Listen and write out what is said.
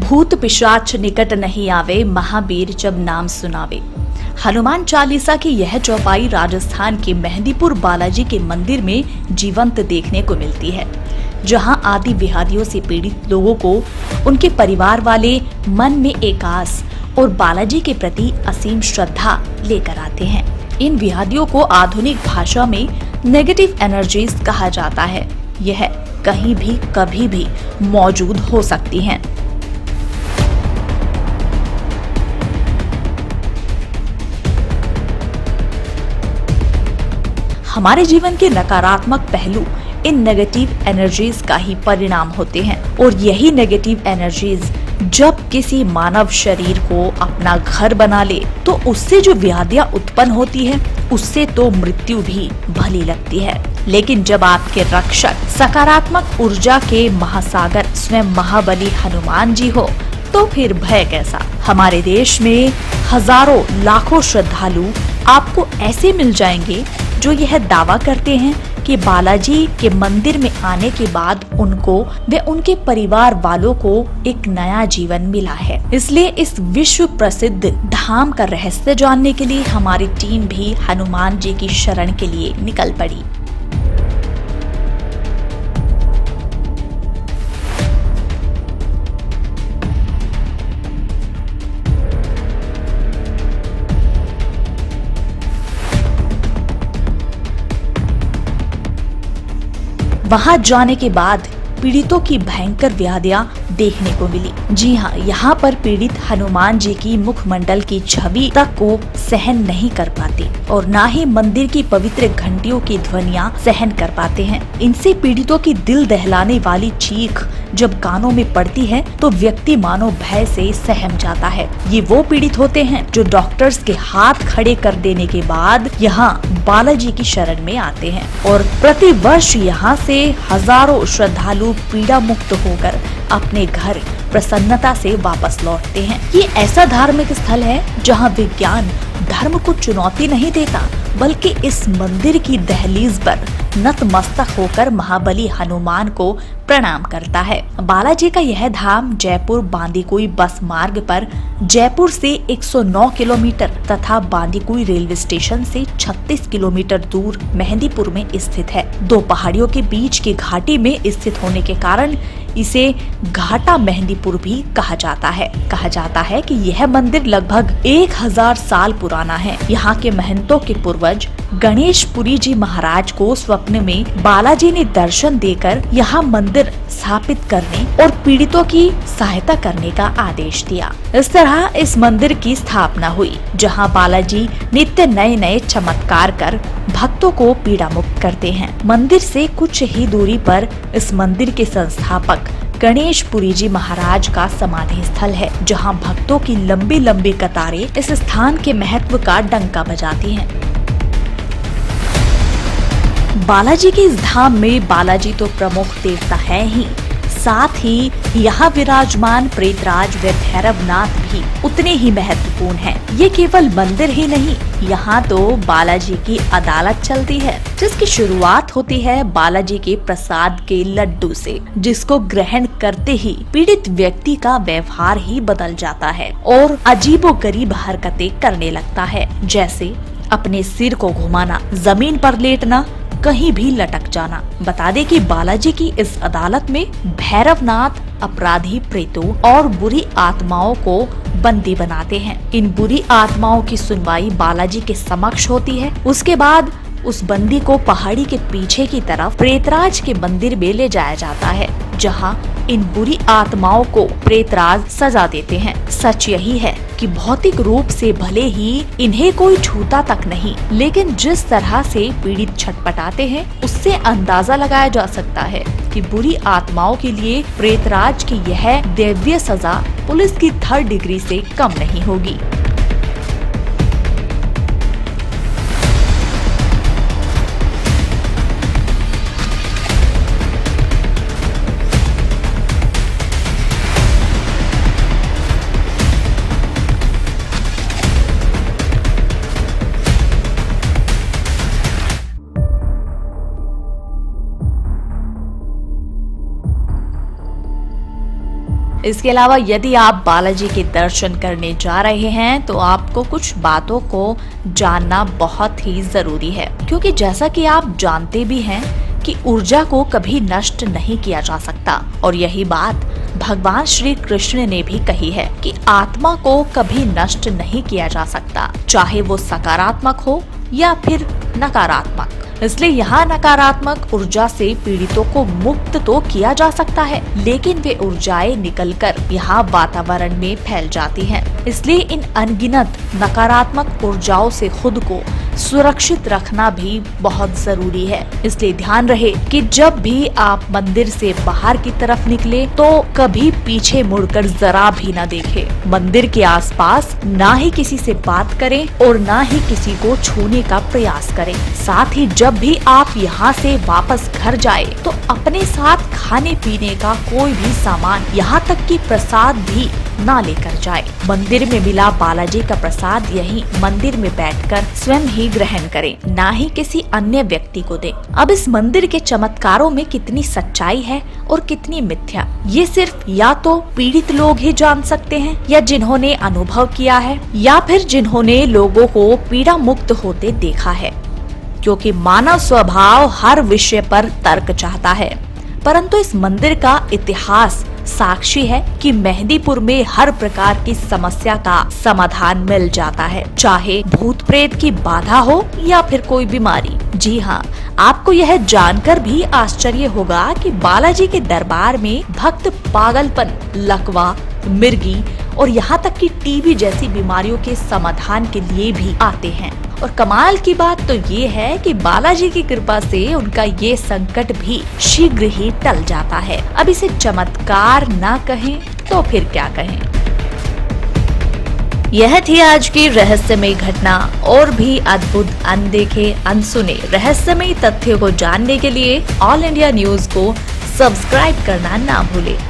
भूत पिशाच निकट नहीं आवे, महावीर जब नाम सुनावे। हनुमान चालीसा की यह चौपाई राजस्थान के मेहंदीपुर बालाजी के मंदिर में जीवंत देखने को मिलती है, जहां आदि व्याधियों से पीड़ित लोगों को उनके परिवार वाले मन में एक आस और बालाजी के प्रति असीम श्रद्धा लेकर आते हैं। इन व्याधियों को आधुनिक भाषा में नेगेटिव एनर्जीज कहा जाता है। यह कहीं भी कभी भी मौजूद हो सकती हैं। हमारे जीवन के नकारात्मक पहलू इन नेगेटिव एनर्जीज का ही परिणाम होते हैं, और यही नेगेटिव एनर्जीज जब किसी मानव शरीर को अपना घर बना ले तो उससे जो व्याधियां उत्पन्न होती है, उससे तो मृत्यु भी भली लगती है। लेकिन जब आपके रक्षक सकारात्मक ऊर्जा के महासागर स्वयं महाबली हनुमान जी हो, तो फिर भय कैसा। हमारे देश में हजारों लाखों श्रद्धालु आपको ऐसे मिल जाएंगे जो यह दावा करते हैं कि बालाजी के मंदिर में आने के बाद उनको व उनके परिवार वालों को एक नया जीवन मिला है। इसलिए इस विश्व प्रसिद्ध धाम का रहस्य जानने के लिए हमारी टीम भी हनुमान जी की शरण के लिए निकल पड़ी। वहां जाने के बाद पीड़ितों की भयंकर व्याधियां देखने को मिली। जी हाँ, यहाँ पर पीड़ित हनुमान जी की मुखमंडल की छवि तक को सहन नहीं कर पाते और ना ही मंदिर की पवित्र घंटियों की ध्वनियाँ सहन कर पाते हैं। इनसे पीड़ितों की दिल दहलाने वाली चीख जब कानों में पड़ती है तो व्यक्ति मानो भय से सहम जाता है। ये वो पीड़ित होते हैं जो डॉक्टर्स के हाथ खड़े कर देने के बाद यहाँ बालाजी की शरण में आते हैं, और प्रति वर्ष यहाँ से हजारों श्रद्धालु पीड़ा मुक्त होकर अपने घर प्रसन्नता से वापस लौटते हैं। ये ऐसा धार्मिक स्थल है जहाँ विज्ञान धर्म को चुनौती नहीं देता, बल्कि इस मंदिर की दहलीज पर नतमस्तक होकर महाबली हनुमान को प्रणाम करता है। बालाजी का यह धाम जयपुर बांदीकुई बस मार्ग पर जयपुर से 109 किलोमीटर तथा बांदीकुई रेलवे स्टेशन से 36 किलोमीटर दूर मेहंदीपुर में स्थित है। दो पहाड़ियों के बीच की घाटी में स्थित होने के कारण इसे घाटा मेहंदीपुर भी कहा जाता है। कहा जाता है कि यह मंदिर लगभग 1000 साल पुराना है। यहाँ के महंतों के पूर्वज गणेशपुरी जी महाराज को स्वप्न में बालाजी ने दर्शन देकर यहाँ मंदिर स्थापित करने और पीड़ितों की सहायता करने का आदेश दिया। इस तरह इस मंदिर की स्थापना हुई, जहाँ बालाजी नित्य नए नए चमत्कार कर भक्तों को पीड़ा मुक्त करते हैं। मंदिर से कुछ ही दूरी पर इस मंदिर के संस्थापक गणेशपुरी जी महाराज का समाधि स्थल है, जहां भक्तों की लंबी लंबी कतारें इस स्थान के महत्व का डंका बजाती हैं। बालाजी के इस धाम में बालाजी तो प्रमुख देवता है ही, साथ ही यहाँ विराजमान प्रेतराज व भैरवनाथ भी उतने ही महत्वपूर्ण हैं। ये केवल मंदिर ही नहीं, यहाँ तो बालाजी की अदालत चलती है, जिसकी शुरुआत होती है बालाजी के प्रसाद के लड्डू से, जिसको ग्रहण करते ही पीड़ित व्यक्ति का व्यवहार ही बदल जाता है और अजीबोगरीब हरकतें करने लगता है, जैसे अपने सिर को घुमाना, जमीन पर लेटना, कहीं भी लटक जाना। बता दें कि बालाजी की इस अदालत में भैरवनाथ अपराधी प्रेतों और बुरी आत्माओं को बंदी बनाते हैं। इन बुरी आत्माओं की सुनवाई बालाजी के समक्ष होती है। उसके बाद उस बंदी को पहाड़ी के पीछे की तरफ प्रेतराज के मंदिर में ले जाया जाता है, जहां इन बुरी आत्माओं को प्रेतराज सजा देते हैं। सच यही है कि भौतिक रूप से भले ही इन्हें कोई छूता तक नहीं, लेकिन जिस तरह से पीड़ित छटपटाते हैं, उससे अंदाजा लगाया जा सकता है कि बुरी आत्माओं के लिए प्रेतराज की यह दैवीय सजा पुलिस की 3rd डिग्री से कम नहीं होगी। इसके अलावा यदि आप बालाजी के दर्शन करने जा रहे हैं तो आपको कुछ बातों को जानना बहुत ही जरूरी है, क्योंकि जैसा कि आप जानते भी हैं कि ऊर्जा को कभी नष्ट नहीं किया जा सकता और यही बात भगवान श्री कृष्ण ने भी कही है कि आत्मा को कभी नष्ट नहीं किया जा सकता, चाहे वो सकारात्मक हो या फिर नकारात्मक। इसलिए यहाँ नकारात्मक ऊर्जा से पीड़ितों को मुक्त तो किया जा सकता है, लेकिन वे ऊर्जाएं निकलकर यहाँ वातावरण में फैल जाती हैं। इसलिए इन अनगिनत नकारात्मक ऊर्जाओं से खुद को सुरक्षित रखना भी बहुत जरूरी है। इसलिए ध्यान रहे कि जब भी आप मंदिर से बाहर की तरफ निकले तो कभी पीछे मुड़कर जरा भी न देखें। मंदिर के आसपास ना ही किसी से बात करें और ना ही किसी को छूने का प्रयास करें। साथ ही जब भी आप यहाँ से वापस घर जाए तो अपने साथ खाने पीने का कोई भी सामान, यहाँ तक कि प्रसाद भी ना लेकर जाए। मंदिर में मिला बालाजी का प्रसाद यही मंदिर में बैठकर स्वयं ही ग्रहण करें, ना ही किसी अन्य व्यक्ति को दें। अब इस मंदिर के चमत्कारों में कितनी सच्चाई है और कितनी मिथ्या, ये सिर्फ या तो पीड़ित लोग ही जान सकते हैं, या जिन्होंने अनुभव किया है, या फिर जिन्होंने लोगों को पीड़ा मुक्त होते देखा है। क्योंकि मानव स्वभाव हर विषय पर तर्क चाहता है, परंतु इस मंदिर का इतिहास साक्षी है कि मेहंदीपुर में हर प्रकार की समस्या का समाधान मिल जाता है, चाहे भूत प्रेत की बाधा हो या फिर कोई बीमारी। जी हाँ, आपको यह जानकर भी आश्चर्य होगा कि बालाजी के दरबार में भक्त पागलपन, लकवा, मिर्गी और यहाँ तक कि टीबी जैसी बीमारियों के समाधान के लिए भी आते हैं। और कमाल की बात तो ये है कि बालाजी की कृपा से उनका ये संकट भी शीघ्र ही टल जाता है। अब इसे चमत्कार ना कहें तो फिर क्या कहें। यह थी आज की रहस्यमयी घटना। और भी अद्भुत, अनदेखे, अनसुने रहस्यमयी तथ्यों को जानने के लिए ऑल इंडिया न्यूज को सब्सक्राइब करना ना भूलें।